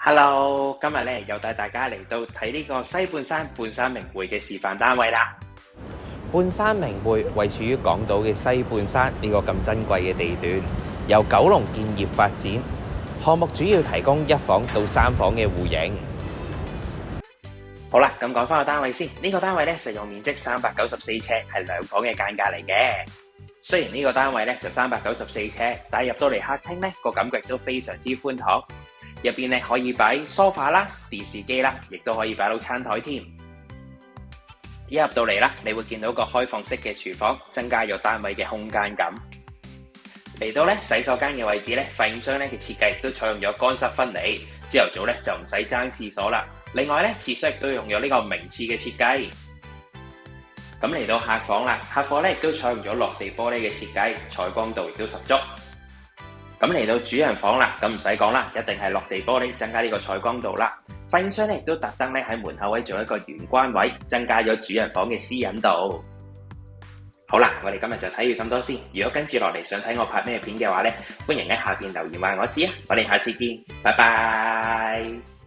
Hello，今日咧又帶大家嚟到睇呢個西半山半山名匯嘅示範單位啦。半山名匯位處於港島嘅西半山呢個咁珍貴嘅地段，由九龍建業發展，項目主要提供1房到3房嘅戶型。好啦，咁講翻個單位先，呢個單位咧實用面積394尺，係2房嘅間隔嚟嘅。雖然呢個單位咧就394尺，但係入到嚟客廳咧個感覺都非常之寬敞。入邊咧可以擺梳化啦、電視機啦，亦都可以擺到餐台添。一入到嚟啦，你會見到個開放式嘅廚房，增加咗單位嘅空間感。嚟到咧洗手間嘅位置咧，發現商咧嘅設計亦都採用咗乾濕分離，朝頭早咧就唔使爭廁所啦。另外咧，廁所亦都用咗呢個明廁嘅設計。咁嚟到客房啦，客房咧亦都採用咗落地玻璃嘅設計，採光度亦都十足。咁嚟到主人房啦，咁唔使講啦，一定係落地玻璃，增加呢個採光度啦。發展商咧亦都特登咧喺門口位做一個玄關位，增加咗主人房嘅私隱度。好啦，我哋今日就睇完咁多先。如果跟住落嚟想睇我拍咩片嘅話咧，歡迎喺下邊留言話我知啊。我哋下次見，拜拜。